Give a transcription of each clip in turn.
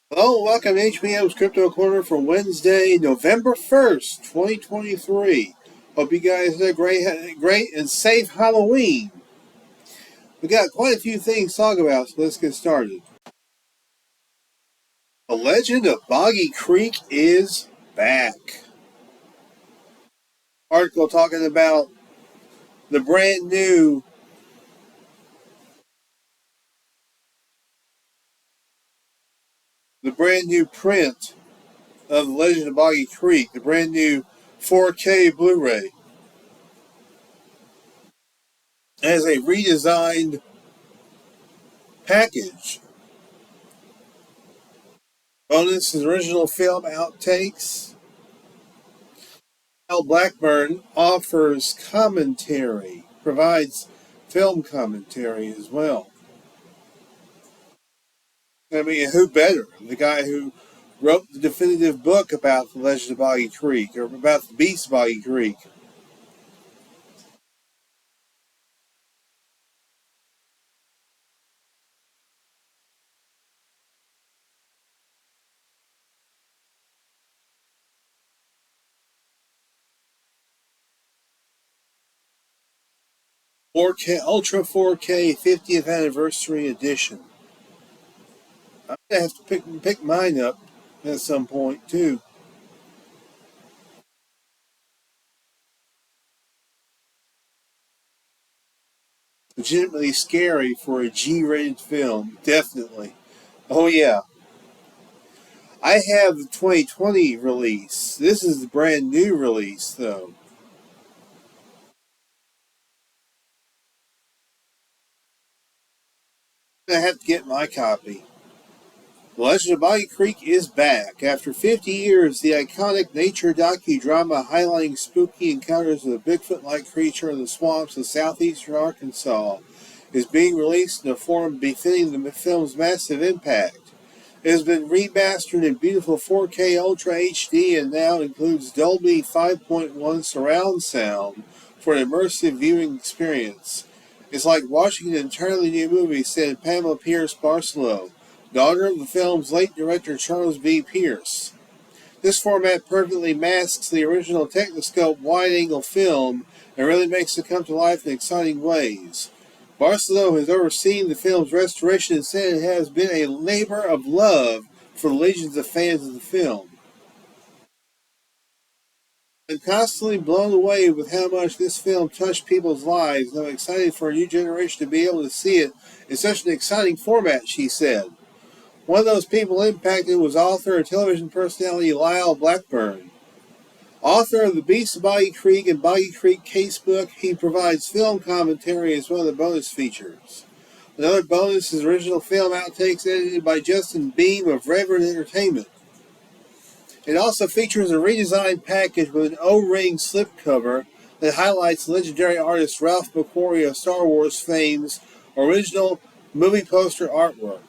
Hello, welcome to HBM's Crypto-Corner for Wednesday, November 1st, 2023. Hope you guys had a great and safe Halloween. We got quite a few things to talk about, so let's get started. The Legend of Boggy Creek is back. Article talking about the brand new print of The Legend of Boggy Creek, the brand new 4K Blu-ray. As a redesigned package. Bonus is original film outtakes. Al Blackburn offers commentary, provides film commentary as well. I mean, who better? The guy who wrote the definitive book about the Legend of Boggy Creek, or about the Beast Boggy Creek. 4K, Ultra 4K 50th Anniversary Edition. I'm going to have to pick mine up at some point, too. Legitimately scary for a G-rated film, definitely. Oh, yeah. I have the 2020 release. This is the brand new release, though. I have to get my copy. The Legend of Boggy Creek is back. After 50 years, the iconic nature docudrama highlighting spooky encounters with a Bigfoot-like creature in the swamps of southeastern Arkansas is being released in a form befitting the film's massive impact. It has been remastered in beautiful 4K Ultra HD and now includes Dolby 5.1 surround sound for an immersive viewing experience. It's like watching an entirely new movie, said Pamela Pierce Barcelo, daughter of the film's late director Charles B. Pierce. This format perfectly masks the original Technoscope wide-angle film and really makes it come to life in exciting ways. Barcelo has overseen the film's restoration and said it has been a labor of love for the legions of fans of the film. I'm constantly blown away with how much this film touched people's lives, and I'm excited for a new generation to be able to see it in such an exciting format, she said. One of those people impacted was author and television personality Lyle Blackburn. Author of The Beast of Boggy Creek and Boggy Creek Casebook, he provides film commentary as one of the bonus features. Another bonus is original film outtakes edited by Justin Beam of Reverend Entertainment. It also features a redesigned package with an O-ring slipcover that highlights legendary artist Ralph McQuarrie of Star Wars fame's original movie poster artwork.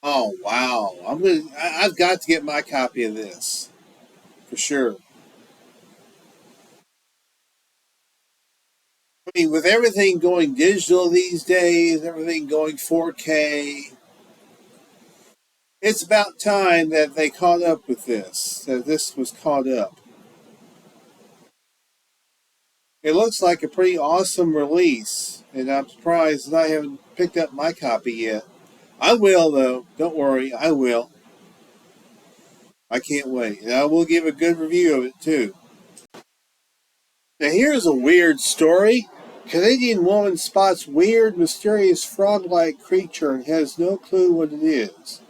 Oh wow! I've got to get my copy of this for sure. I mean, with everything going digital these days, everything going 4K, it's about time that they caught up with this. That this was caught up. It looks like a pretty awesome release, and I'm surprised that I haven't picked up my copy yet. I will though. Don't worry, I will. I can't wait, and I will give a good review of it too. Now here's a weird story. Canadian woman spots weird, mysterious frog-like creature and has no clue what it is.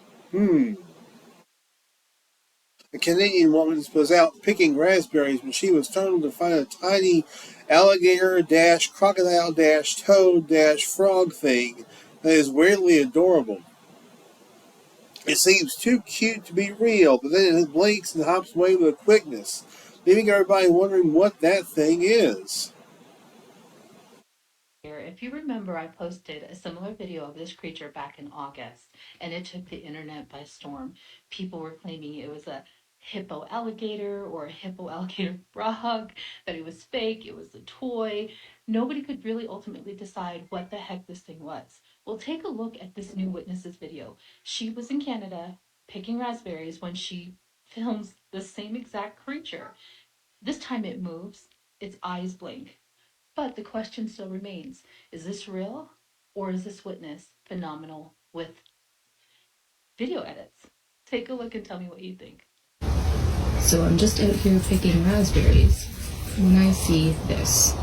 A Canadian woman was out picking raspberries when she was startled to find a tiny alligator-crocodile-toad-frog thing that is weirdly adorable. It seems too cute to be real, but then it blinks and hops away with a quickness, leaving everybody wondering what that thing is. If you remember, I posted a similar video of this creature back in August, and it took the internet by storm. People were claiming it was a hippo alligator or a hippo alligator frog, that it was fake, it was a toy. Nobody could really ultimately decide what the heck this thing was. Well, take a look at this new witness's video. She was in Canada picking raspberries when she films the same exact creature. This time it moves, its eyes blink. But the question still remains, is this real or is this witness phenomenal with video edits? Take a look and tell me what you think. So I'm just out here picking raspberries when I see this.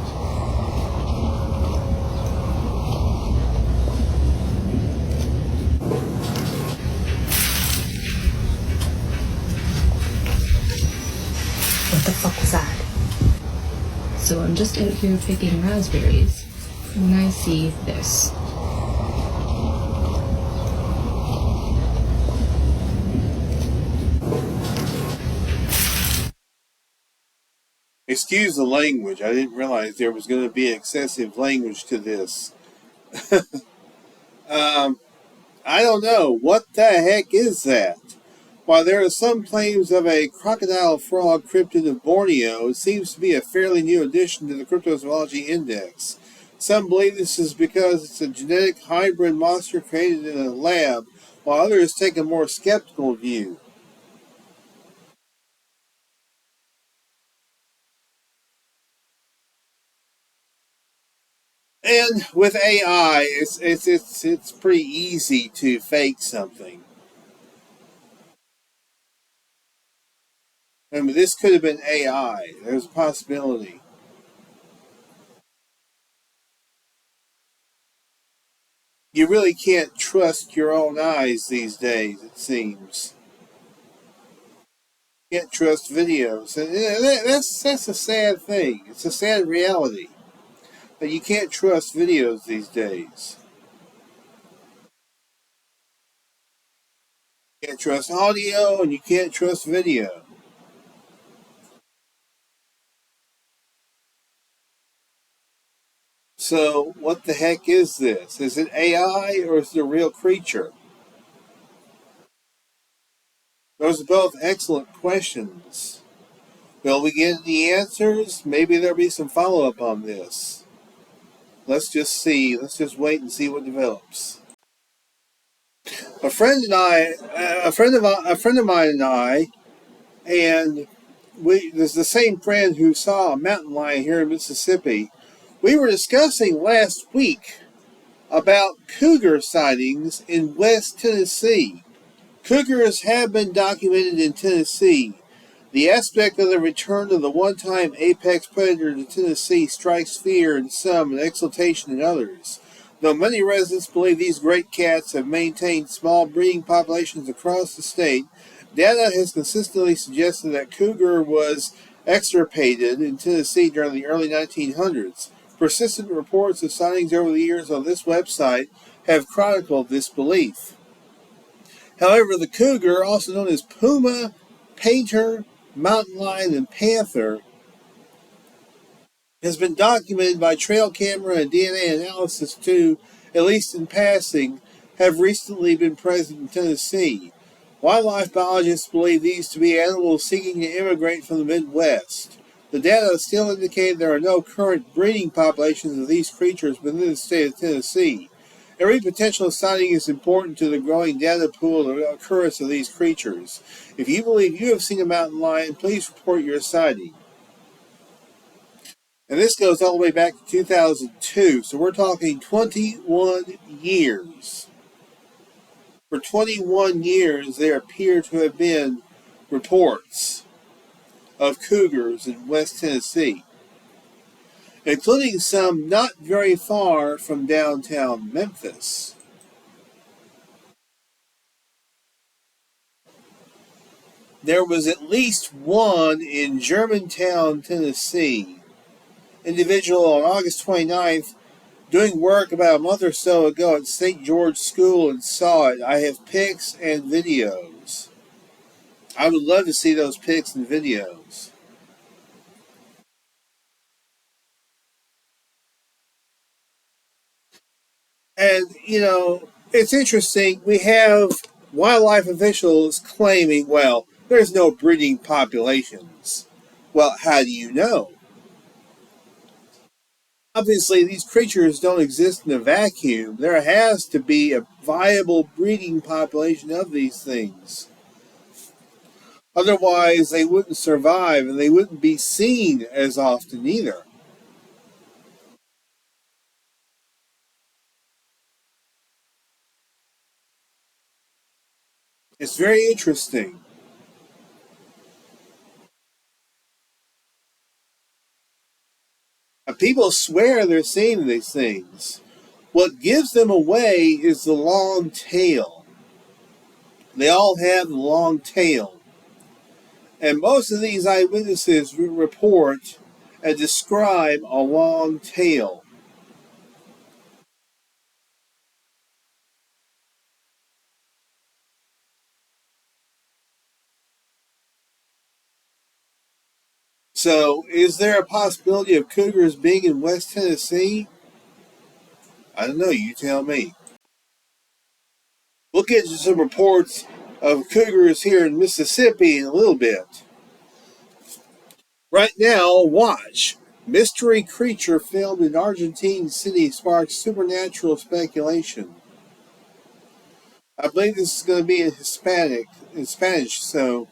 What the fuck was that? So I'm just out here picking raspberries when I see this. Excuse the language. I didn't realize there was going to be excessive language to this. I don't know. What the heck is that? While there are some claims of a crocodile frog cryptid of Borneo, it seems to be a fairly new addition to the Cryptozoology Index. Some believe this is because it's a genetic hybrid monster created in a lab, while others take a more skeptical view. And with AI, it's pretty easy to fake something. I mean, this could have been AI. There's a possibility. You really can't trust your own eyes these days, it seems. You can't trust videos. And that's a sad thing. It's a sad reality that you can't trust videos these days. You can't trust audio and you can't trust video. So, what the heck is this? Is it AI or is it a real creature? Those are both excellent questions. Will we get the answers? Maybe there'll be some follow up on this. Let's just see. Let's just wait and see what develops. A friend and I, a friend of mine and I, and there's the same friend who saw a mountain lion here in Mississippi. We were discussing last week about cougar sightings in West Tennessee. Cougars have been documented in Tennessee. The aspect of the return of the one-time apex predator to Tennessee strikes fear in some and exultation in others. Though many residents believe these great cats have maintained small breeding populations across the state, data has consistently suggested that cougar was extirpated in Tennessee during the early 1900s. Persistent reports of sightings over the years on this website have chronicled this belief. However, the cougar, also known as puma, painter, mountain lion, and panther, has been documented by trail camera and DNA analysis to, at least in passing, have recently been present in Tennessee. Wildlife biologists believe these to be animals seeking to immigrate from the Midwest. The data still indicate there are no current breeding populations of these creatures within the state of Tennessee. Every potential sighting is important to the growing data pool of the occurrence of these creatures. If you believe you have seen a mountain lion, please report your sighting. And this goes all the way back to 2002, so we're talking 21 years. For 21 years, there appear to have been reports of cougars in West Tennessee, including some not very far from downtown Memphis. There was at least one in Germantown, Tennessee. Individual on August 29th doing work about a month or so ago at St. George School and saw it. I have pics and videos. I would love to see those pics and videos. And, it's interesting. We have wildlife officials claiming, well, there's no breeding populations. Well, how do you know? Obviously, these creatures don't exist in a vacuum. There has to be a viable breeding population of these things. Otherwise, they wouldn't survive and they wouldn't be seen as often either. It's very interesting. People swear they're seeing these things. What gives them away is the long tail. They all have the long tail. And most of these eyewitnesses report and describe a long tail. So, is there a possibility of cougars being in West Tennessee? I don't know, you tell me. We'll get to some reports of cougars here in Mississippi in a little bit. Right now, watch. Mystery creature filmed in Argentine city sparks supernatural speculation. I believe this is going to be in Spanish, so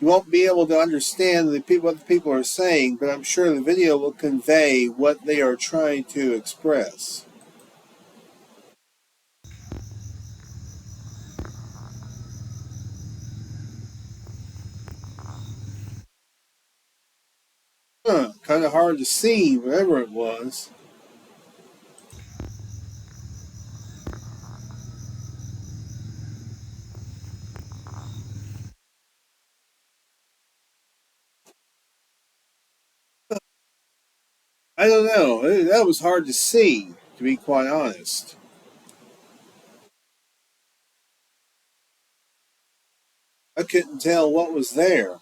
you won't be able to understand what the people are saying, but I'm sure the video will convey what they are trying to express. Kind of hard to see, whatever it was. I don't know. That was hard to see, to be quite honest. I couldn't tell what was there.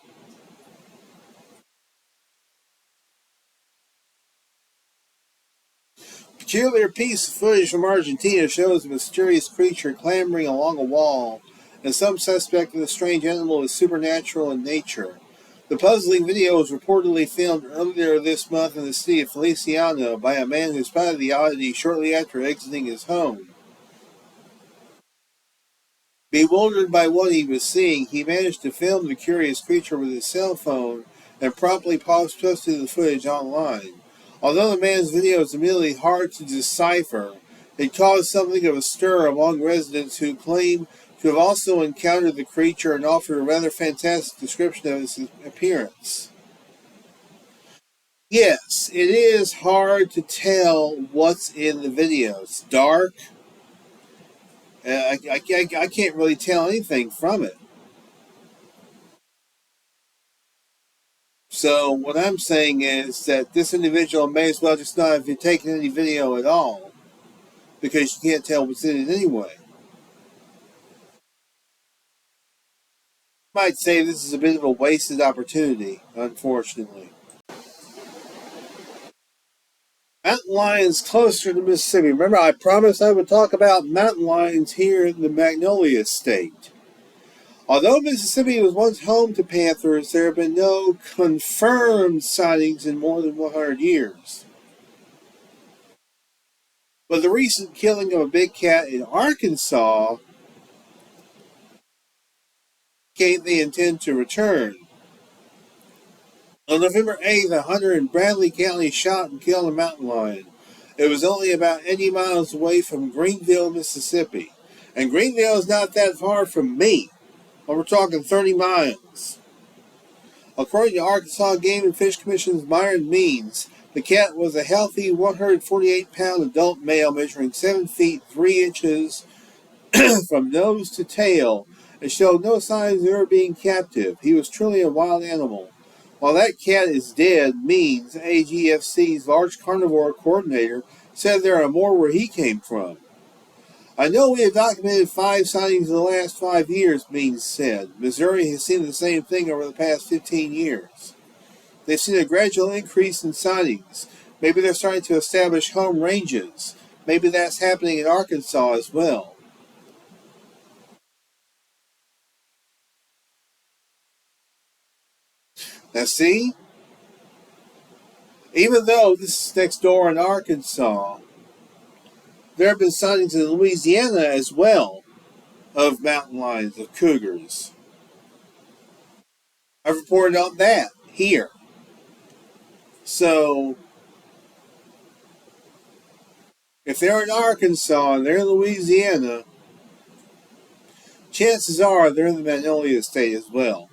Peculiar piece of footage from Argentina shows a mysterious creature clambering along a wall, and some suspect that the strange animal is supernatural in nature. The puzzling video was reportedly filmed earlier this month in the city of Feliciano by a man who spotted the oddity shortly after exiting his home. Bewildered by what he was seeing, he managed to film the curious creature with his cell phone and promptly posted the footage online. Although the man's video is immediately hard to decipher, it caused something of a stir among residents who claim to have also encountered the creature and offered a rather fantastic description of its appearance. Yes, it is hard to tell what's in the video. It's dark. I can't really tell anything from it. So what I'm saying is that this individual may as well just not have taken any video at all, because you can't tell what's in it anyway. I might say this is a bit of a wasted opportunity, unfortunately. Mountain lions closer to Mississippi. Remember, I promised I would talk about mountain lions here in the Magnolia State. Although Mississippi was once home to panthers, there have been no confirmed sightings in more than 100 years. But the recent killing of a big cat in Arkansas indicate they intend to return. On November 8th, a hunter in Bradley County shot and killed a mountain lion. It was only about 80 miles away from Greenville, Mississippi. And Greenville is not that far from me. Well, we're talking 30 miles. According to Arkansas Game and Fish Commission's Myron Means, the cat was a healthy 148-pound adult male measuring 7 feet 3 inches from nose to tail and showed no signs of ever being captive. He was truly a wild animal. While that cat is dead, Means, AGFC's large carnivore coordinator, said there are more where he came from. I know we have documented 5 sightings in the last 5 years, Means said. Missouri has seen the same thing over the past 15 years. They've seen a gradual increase in sightings. Maybe they're starting to establish home ranges. Maybe that's happening in Arkansas as well. Now see, Even though this is next door in Arkansas, there have been sightings in Louisiana as well of mountain lions, of cougars. I've reported on that here. So, if they're in Arkansas and they're in Louisiana, chances are they're in the Magnolia State as well.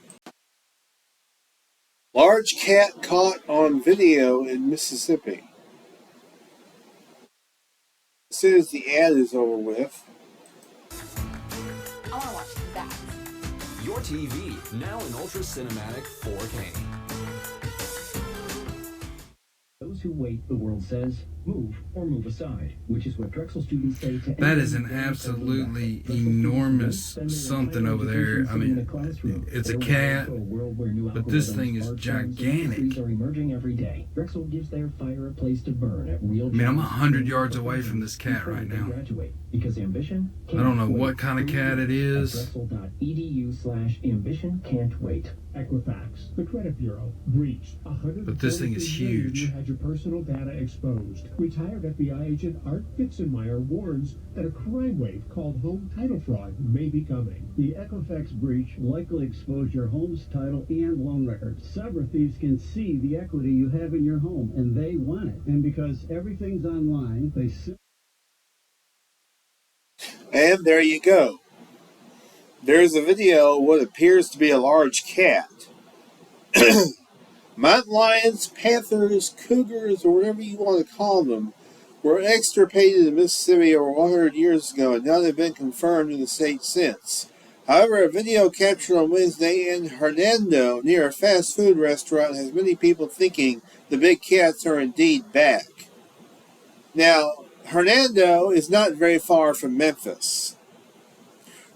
Large cat caught on video in Mississippi. As soon as the ad is over with. I want to watch that. Your TV, now in Ultra Cinematic 4K. Those who wait, the world says, move or move aside, which is what Drexel students say to That is an absolutely enormous something over there. I mean, it's a cat, but this thing is gigantic. Are emerging every day. Drexel gives their fire a place to burn at real. I mean, I'm 100 yards away from this cat right now. Because ambition. I don't know what kind of cat it is. Drexel.edu/ambition can't wait. Equifax, the credit bureau, breached. But this thing is huge. You had your personal data exposed. Retired FBI agent Art Fitzenmeyer warns that a crime wave called home title fraud may be coming. The Equifax breach likely exposed your home's title and loan records. Cyber thieves can see the equity you have in your home, and they want it. And because everything's online, they And there you go. There's a video of what appears to be a large cat. Mountain lions, panthers, cougars, or whatever you want to call them, were extirpated in Mississippi over 100 years ago, and now they've been confirmed in the state since. However, a video captured on Wednesday in Hernando, near a fast food restaurant, has many people thinking the big cats are indeed back. Now, Hernando is not very far from Memphis.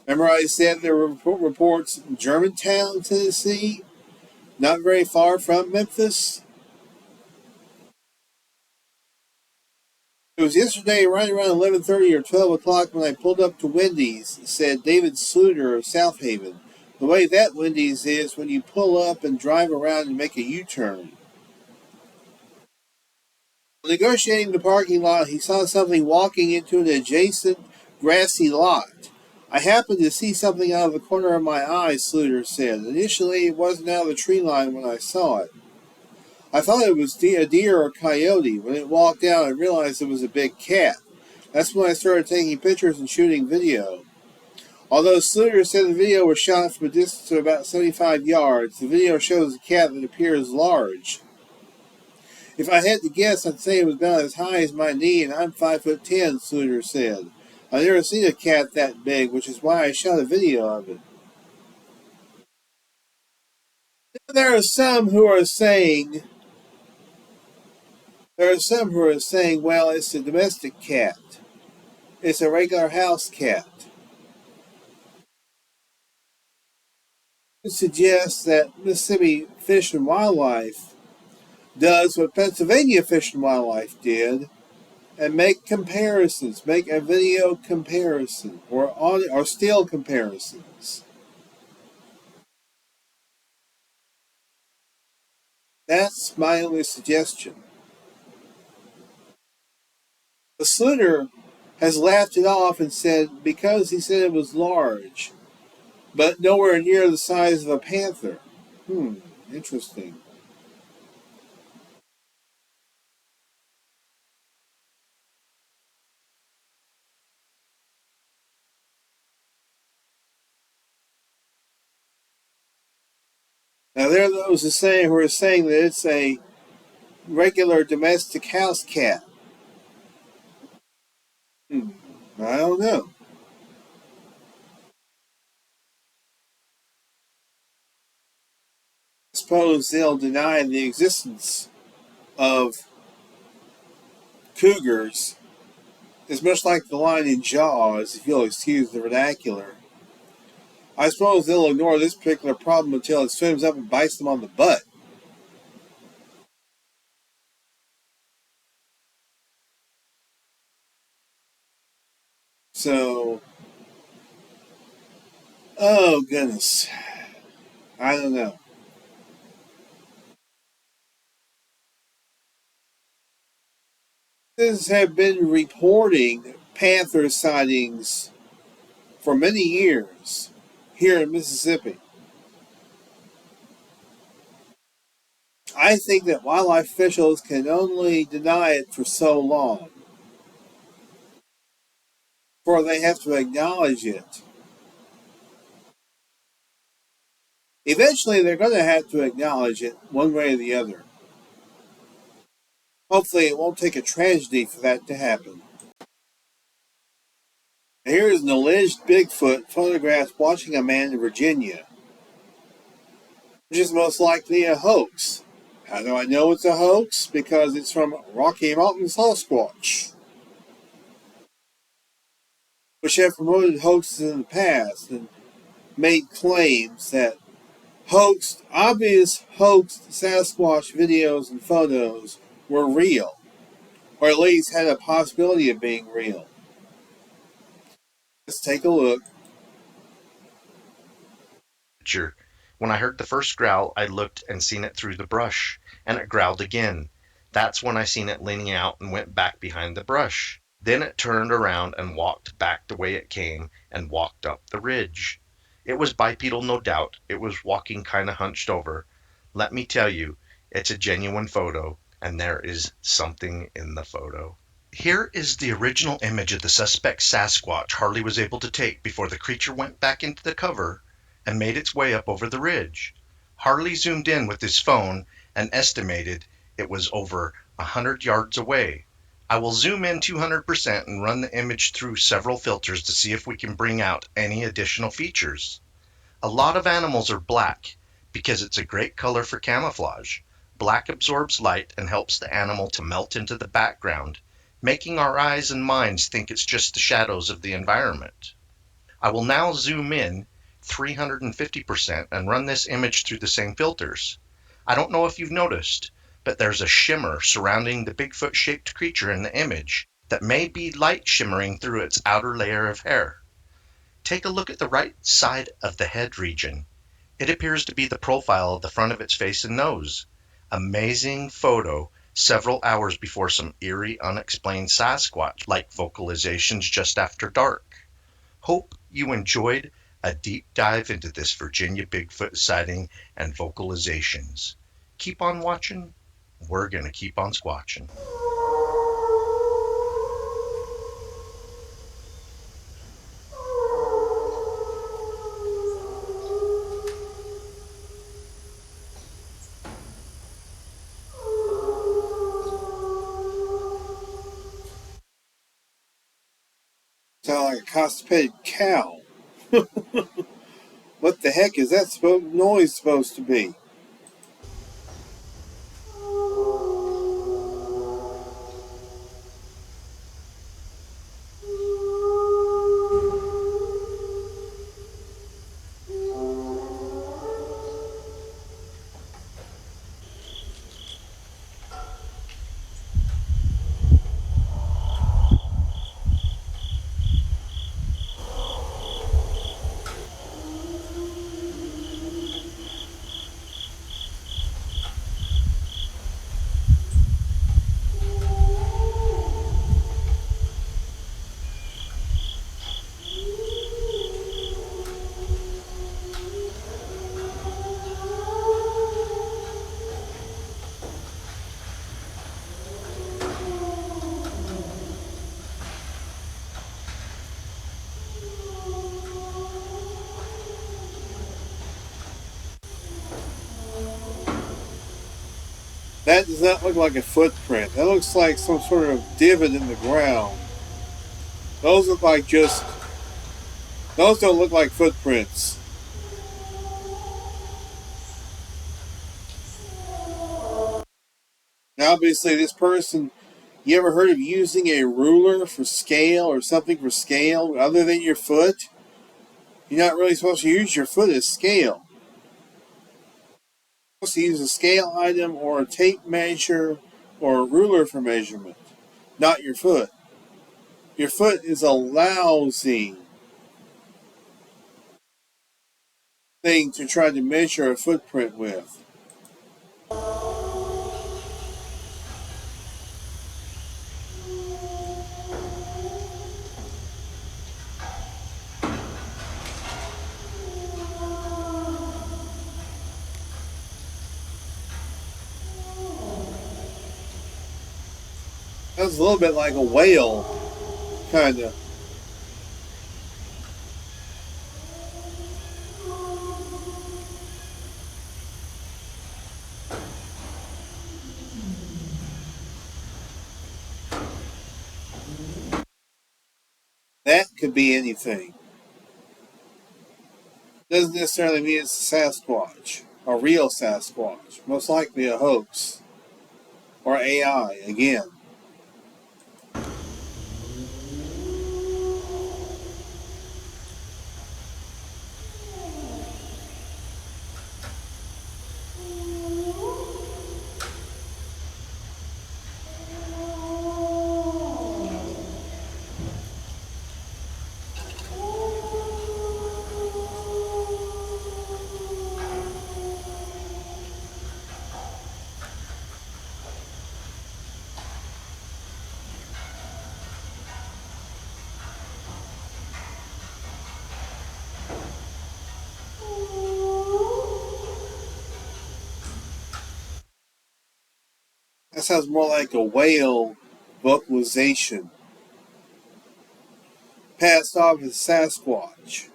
Remember I said there were reports in Germantown, Tennessee, not very far from Memphis? It was yesterday right around 11:30 or 12 o'clock when I pulled up to Wendy's, said David Sluter of South Haven. The way that Wendy's is when you pull up and drive around and make a U-turn. Negotiating the parking lot, he saw something walking into an adjacent grassy lot. I happened to see something out of the corner of my eye, Sluter said. Initially, it wasn't out of the tree line when I saw it. I thought it was a deer or coyote. When it walked out, I realized it was a big cat. That's when I started taking pictures and shooting video. Although Sluter said the video was shot from a distance of about 75 yards, the video shows a cat that appears large. If I had to guess, I'd say it was about as high as my knee, and I'm 5'10", Sluter said. I've never seen a cat that big, which is why I shot a video of it. There are some who are saying, well, it's a domestic cat. It's a regular house cat. It suggests that Mississippi Fish and Wildlife does what Pennsylvania Fish and Wildlife did, and make comparisons, make a video comparison, or still comparisons. That's my only suggestion. The Sluter has laughed it off and said, because he said it was large, but nowhere near the size of a panther. Interesting. Now, there are those who are saying that it's a regular domestic house cat. I don't know. I suppose they'll deny the existence of cougars. It's much like the line in Jaws, if you'll excuse the vernacular. I suppose they'll ignore this particular problem until it swims up and bites them on the butt. So, oh goodness, I don't know. Citizens have been reporting panther sightings for many years here in Mississippi. I think that wildlife officials can only deny it for so long before they have to acknowledge it. Eventually, they're going to have to acknowledge it one way or the other. Hopefully, it won't take a tragedy for that to happen. Here is an alleged Bigfoot photographed watching a man in Virginia, which is most likely a hoax. How do I know it's a hoax? Because it's from Rocky Mountain Sasquatch, which have promoted hoaxes in the past and made claims that obvious hoaxed Sasquatch videos and photos were real, or at least had a possibility of being real. Let's take a look. When I heard the first growl, I looked and seen it through the brush, and it growled again. That's when I seen it leaning out and went back behind the brush. Then it turned around and walked back the way it came and walked up the ridge. It was bipedal, no doubt. It was walking kind of hunched over. Let me tell you, it's a genuine photo, and there is something in the photo. Here is the original image of the suspect Sasquatch Harley was able to take before the creature went back into the cover and made its way up over the ridge. Harley zoomed in with his phone and estimated it was over 100 yards away. I will zoom in 200% and run the image through several filters to see if we can bring out any additional features. A lot of animals are black because it's a great color for camouflage. Black absorbs light and helps the animal to melt into the background, making our eyes and minds think it's just the shadows of the environment. I will now zoom in 350% and run this image through the same filters. I don't know if you've noticed, but there's a shimmer surrounding the Bigfoot-shaped creature in the image that may be light shimmering through its outer layer of hair. Take a look at the right side of the head region. It appears to be the profile of the front of its face and nose. Amazing photo several hours before some eerie, unexplained Sasquatch-like vocalizations just after dark. Hope you enjoyed a deep dive into this Virginia Bigfoot sighting and vocalizations. Keep on watching. We're going to keep on squatching. Sound like a constipated cow. What the heck is that noise supposed to be? That does not look like a footprint. That looks like some sort of divot in the ground. Those don't look like footprints. Now, obviously, this person, you ever heard of using a ruler for scale or something for scale other than your foot? You're not really supposed to use your foot as scale. You're supposed to use a scale item or a tape measure or a ruler for measurement, not your foot. Your foot is a lousy thing to try to measure a footprint with. Sounds a little bit like a whale, kind of. That could be anything. Doesn't necessarily mean it's a Sasquatch, a real Sasquatch. Most likely a hoax. Or AI, again. That sounds more like a whale vocalization. Passed off as Sasquatch.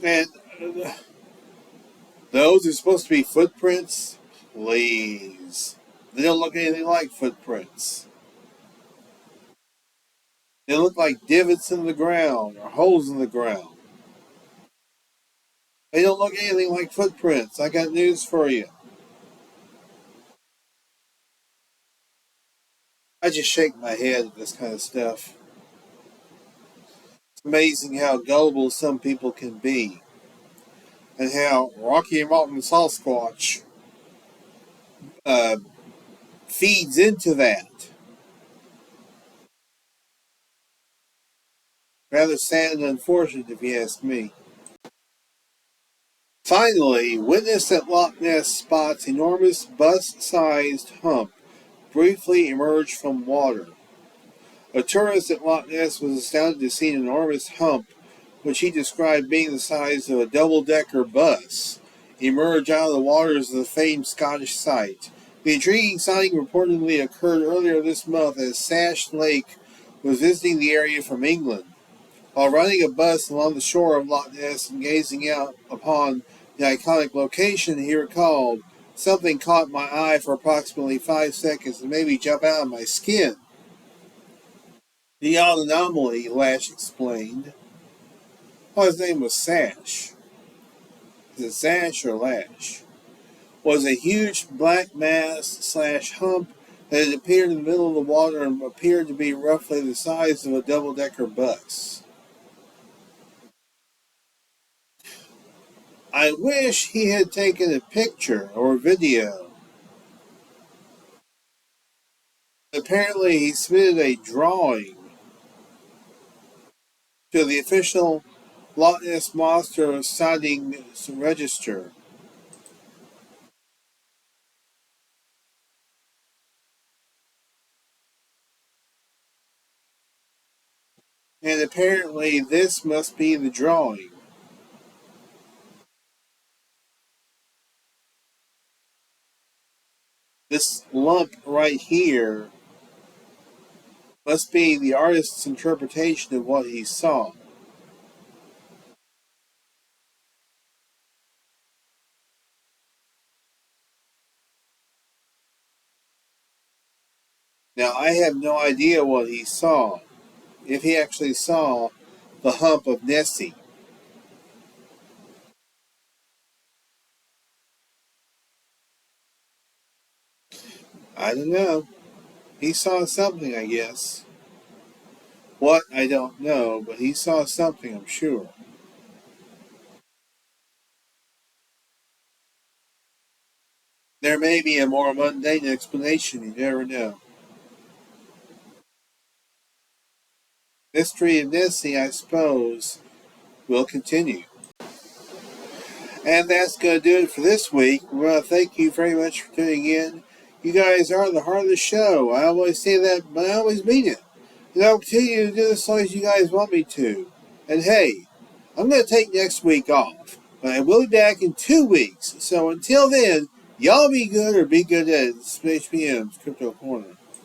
And those are supposed to be footprints? Please. They don't look anything like footprints. They look like divots in the ground or holes in the ground. They don't look anything like footprints. I got news for you. I just shake my head at this kind of stuff. It's amazing how gullible some people can be. And how Rocky Mountain Sasquatch feeds into that. Rather sad and unfortunate, if you ask me. Finally, witness at Loch Ness spots enormous bus-sized hump briefly emerge from water. A tourist at Loch Ness was astounded to see an enormous hump, which he described being the size of a double-decker bus, emerge out of the waters of the famed Scottish site. The intriguing sighting reportedly occurred earlier this month as Sash Lake was visiting the area from England. While riding a bus along the shore of Loch Ness and gazing out upon the iconic location, he recalled, "Something caught my eye for approximately 5 seconds and made me jump out of my skin." The odd anomaly, Lash explained. Well, his name was Sash. Is it Sash or Lash? Was a huge black mass / hump that had appeared in the middle of the water and appeared to be roughly the size of a double-decker bus. I wish he had taken a picture or video. Apparently, he submitted a drawing to the official Loch Ness Monster sighting register. And apparently, this must be the drawing. This lump right here must be the artist's interpretation of what he saw. Now, I have no idea what he saw, if he actually saw the hump of Nessie. I don't know. He saw something, I guess. What, I don't know, but he saw something, I'm sure. There may be a more mundane explanation, you never know. Mystery of Nessie, I suppose, will continue. And that's going to do it for this week. We want to thank you very much for tuning in. You guys are the heart of the show. I always say that, but I always mean it. And I'll continue to do this as long as you guys want me to. And hey, I'm going to take next week off, but I will be back in 2 weeks. So until then, y'all be good or be good at May-HBM's Crypto Corner.